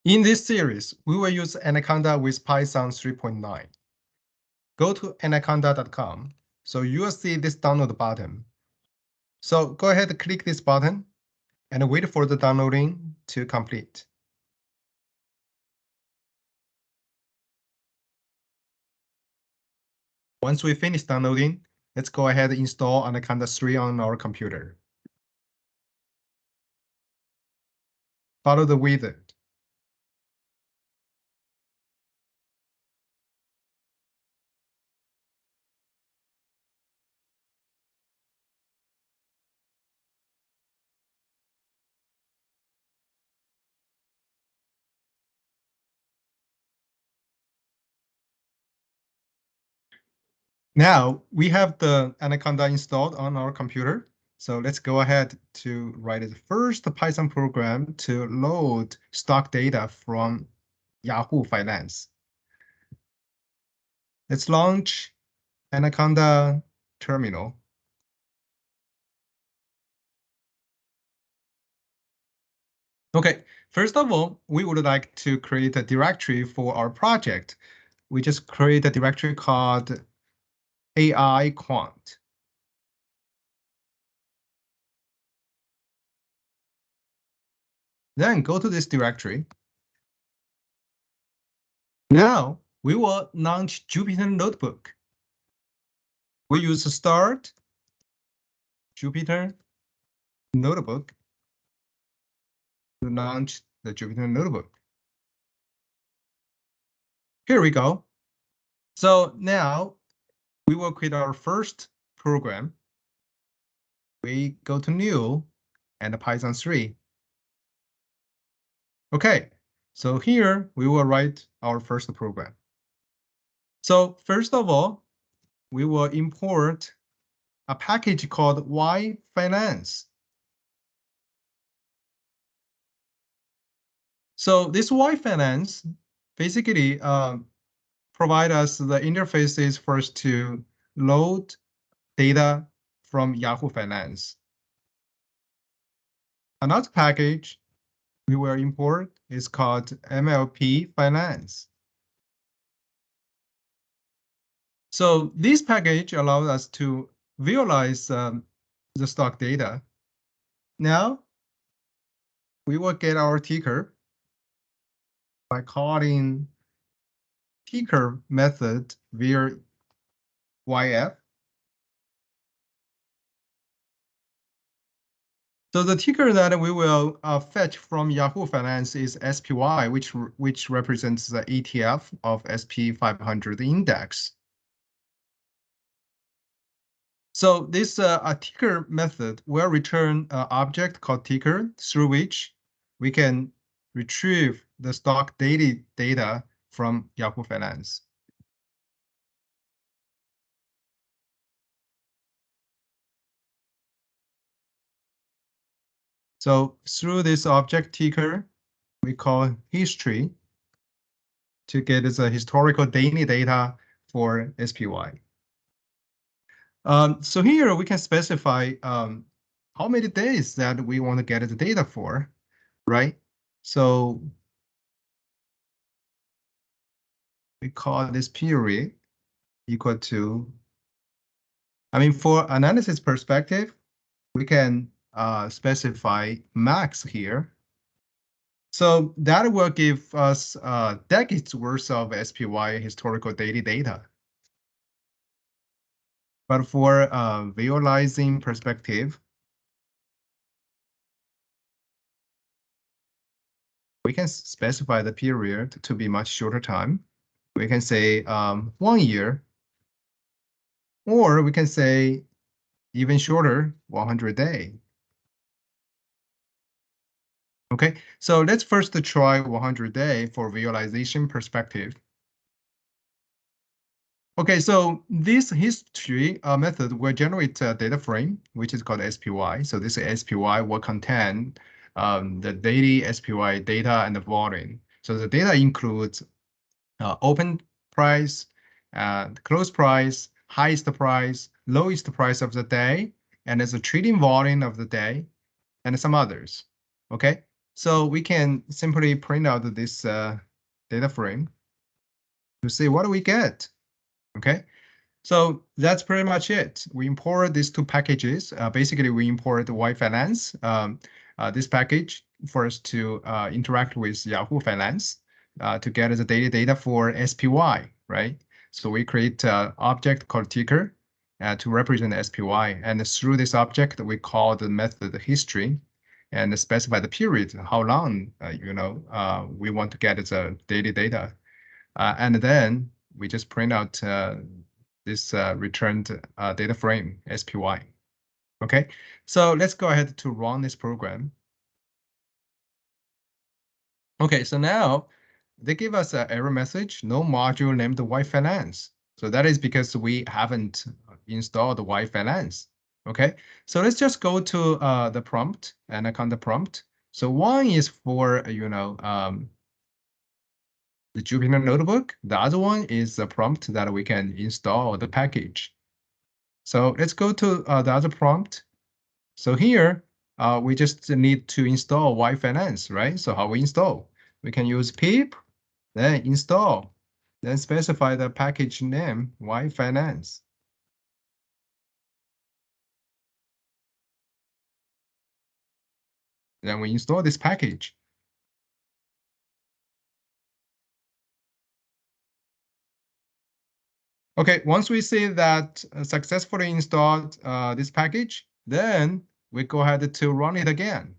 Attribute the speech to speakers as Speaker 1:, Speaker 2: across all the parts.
Speaker 1: In this series, we will use Anaconda with Python 3.9. Go to anaconda.com. So you will see this download button. So go ahead and click this button and wait for the downloading to complete. Once we finish downloading, let's go ahead and install Anaconda 3 on our computer. Follow the wizard. Now we have the Anaconda installed on our computer. So let's go ahead to write the first Python program to load stock data from Yahoo Finance. Let's launch Anaconda terminal. Okay, first of all, we would like to create a directory for our project. We just create a directory called AIQuant. Then go to this directory. Now we will launch Jupyter Notebook. We use start Jupyter Notebook to launch the Jupyter Notebook. Here we go. So now we will create our first program. We go to New and Python 3. Okay, so here we will write our first program. So first of all, we will import a package called yfinance. So this yfinance basically provide us the interfaces for us to load data from Yahoo Finance. Another package we will import is called MLP Finance. So this package allows us to visualize the stock data. Now we will get our ticker by calling ticker method via YF. So the ticker that we will fetch from Yahoo Finance is SPY, which represents the ETF of SP 500 index. So this ticker method will return an object called ticker through which we can retrieve the stock daily data from Yahoo Finance. So through this object ticker, we call history to get the historical daily data for SPY. So here we can specify how many days that we want to get the data for, right? So we call this period equal to, for analysis perspective, we can specify max here. So that will give us decades worth of SPY historical daily data. But for visualizing perspective, we can specify the period to be much shorter time. We can say 1 year, or we can say even shorter, 100 days. Okay, so let's first try 100 days for visualization perspective. Okay, so this history method will generate a data frame, which is called SPY. So this SPY will contain the daily SPY data and the volume. So the data includes open price, close price, highest price, lowest price of the day, and there's a trading volume of the day, and some others. Okay, So we can simply print out this data frame to see what do we get. Okay, so that's pretty much it. We import these two packages. Basically, we import the Y Finance, this package, for us to interact with Yahoo Finance to get the daily data for SPY, right? So we create an object called ticker to represent the SPY. And through this object, we call the method history and specify the period, how long, we want to get the daily data. And then we just print out this returned data frame, SPY. Okay, so let's go ahead to run this program. Okay, so now they give us an error message, no module named Y Finance. So that is because we haven't installed Y Finance. Okay, so let's just go to the prompt and account the prompt. So one is for, the Jupyter Notebook. The other one is a prompt that we can install the package. So let's go to the other prompt. So here, we just need to install Y Finance, right? So how we install? We can use pip, then install, then specify the package name, Y Finance. Then we install this package. Okay, once we see that successfully installed this package, then we go ahead to run it again.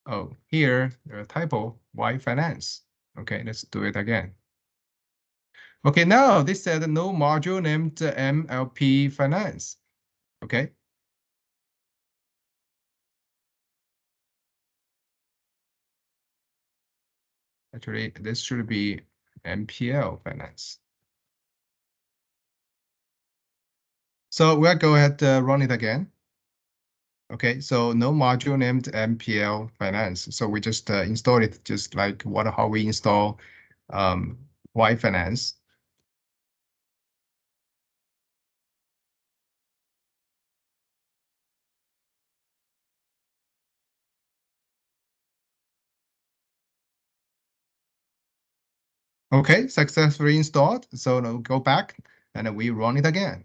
Speaker 1: Oh, here, a typo, Y Finance. Okay, let's do it again. Okay, now this said no module named MLP Finance. Okay. Actually, this should be MPL Finance. So we'll go ahead run it again. Okay, so no module named MPL Finance. So we just install it just like how we install Y Finance. Okay, successfully installed. So now go back and we run it again.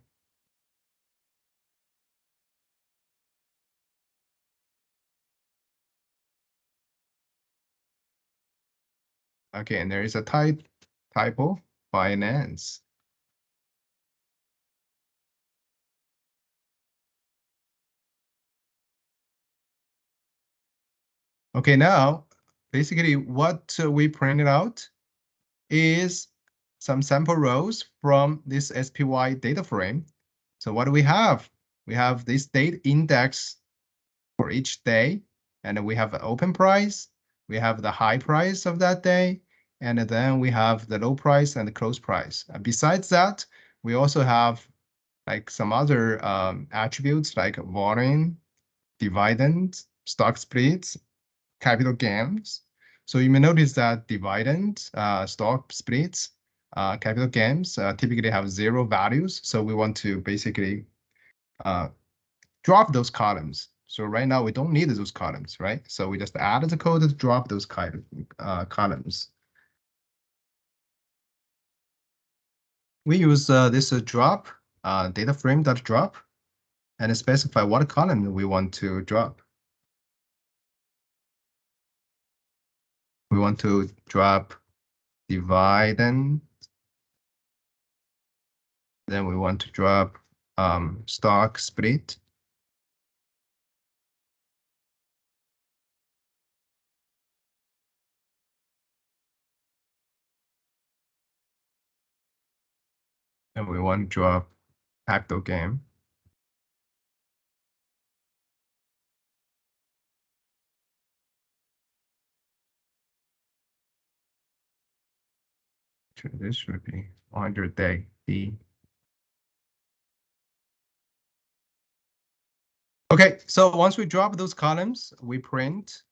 Speaker 1: Okay, and there is a typo, finance. Okay, now basically what we printed out is some sample rows from this SPY data frame. So what do we have? We have this date index for each day, and we have the open price, we have the high price of that day, and then we have the low price and the close price. Besides that, we also have like some other attributes like volume, dividend, stock splits, capital gains. So you may notice that dividend, stock splits, capital gains typically have 0 values. So we want to basically drop those columns. So right now we don't need those columns, right? So we just add the code to drop those columns. We use this drop data frame.drop and specify what column we want to drop. We want to drop dividend. Then we want to drop stock split. And we want to drop capital gain. This should be 100-day B. Okay, so once we drop those columns, we print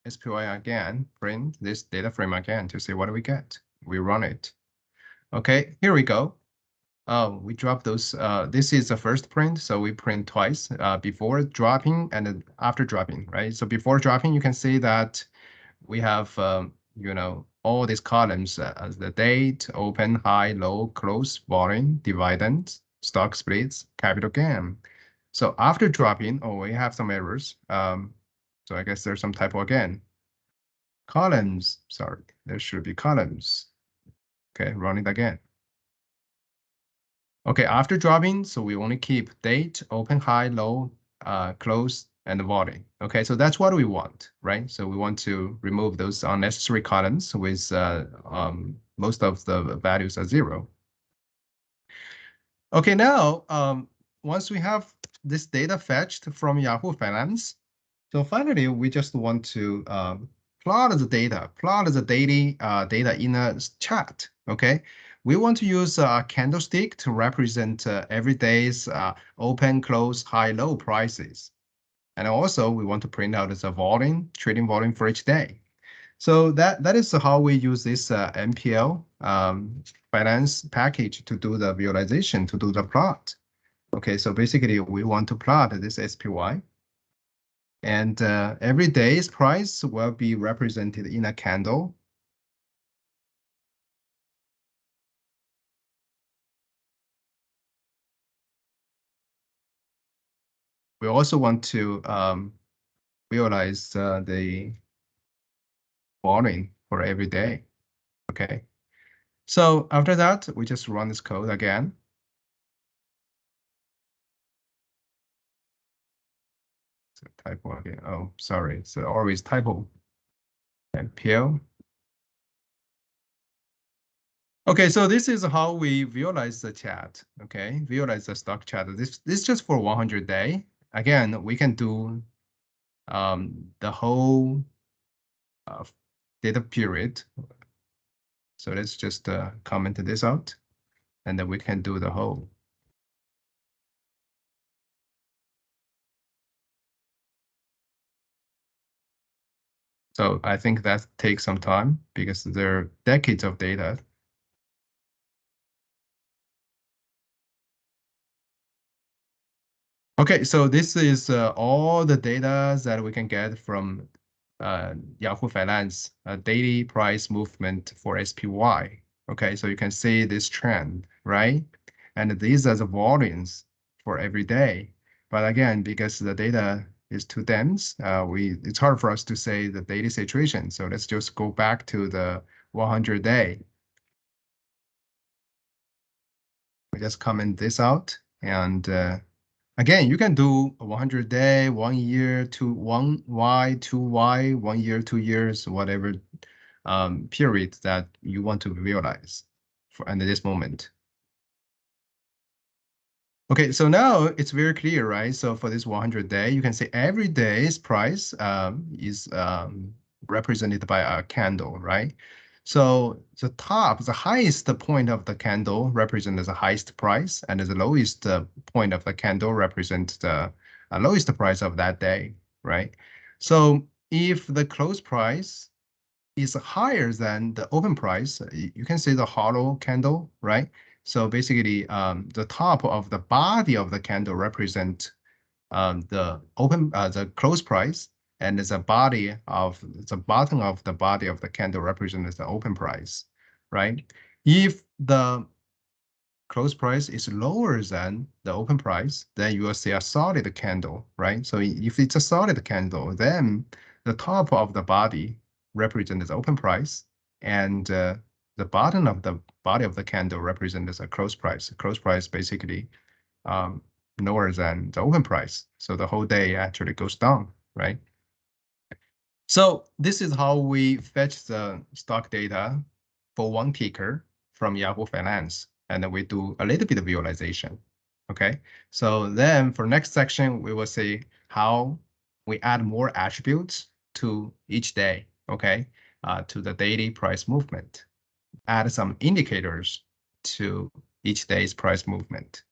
Speaker 1: SPY again, print this data frame again to see what we get. We run it. Okay, here we go. We drop those. This is the first print, so we print twice, before dropping and then after dropping, right? So before dropping, you can see that we have, all these columns as the date, open, high, low, close, volume, dividend, stock splits, capital gain. So after dropping, we have some errors. So I guess there's some typo again. Columns, sorry, there should be columns. Okay, run it again. Okay, after dropping, so we only keep date, open, high, low, close, and volume. Okay, so that's what we want, right? So we want to remove those unnecessary columns with most of the values are 0. Okay, now once we have this data fetched from Yahoo Finance, so finally we just want to plot the daily data in a chart. Okay, we want to use a candlestick to represent every day's open, close, high, low prices. And also we want to print out the volume, trading volume for each day. So that is how we use this MPL finance package to do the visualization, to do the plot. Okay, so basically we want to plot this SPY. And every day's price will be represented in a candle. We also want to visualize the volume for every day. Okay. So after that, we just run this code again. So typo again. Oh, sorry. So always typo. MPL. Okay, so this is how we visualize the chart. Okay, visualize the stock chart. This is just for 100 day. Again, we can do the whole data period. So let's just comment this out, and then we can do the whole. So I think that takes some time because there are decades of data. Okay, so this is all the data that we can get from Yahoo Finance, daily price movement for SPY. Okay, so you can see this trend, right? And these are the volumes for every day. But again, because the data is too dense, it's hard for us to say the daily situation. So let's just go back to the 100 day. We just comment this out, and again, you can do 100 day, 1 year, 1Y, 2Y, 1 year, 2 years, whatever period that you want to visualize for at this moment. Okay, so now it's very clear, right? So for this 100 day, you can see every day's price is represented by a candle, right? So the highest point of the candle represents the highest price, and the lowest point of the candle represents the lowest price of that day, right? So if the close price is higher than the open price, you can see the hollow candle, right? So basically, the top of the body of the candle represent the close price, and the bottom of the body of the candle represents the open price, right? If the close price is lower than the open price, then you will see a solid candle, right? So if it's a solid candle, then the top of the body represents the open price, and the bottom of the body of the candle represents a close price. Close price basically lower than the open price. So the whole day actually goes down, right? So this is how we fetch the stock data for one ticker from Yahoo Finance, and then we do a little bit of visualization. Okay, so then for next section, we will see how we add more attributes to each day, okay, to the daily price movement, add some indicators to each day's price movement.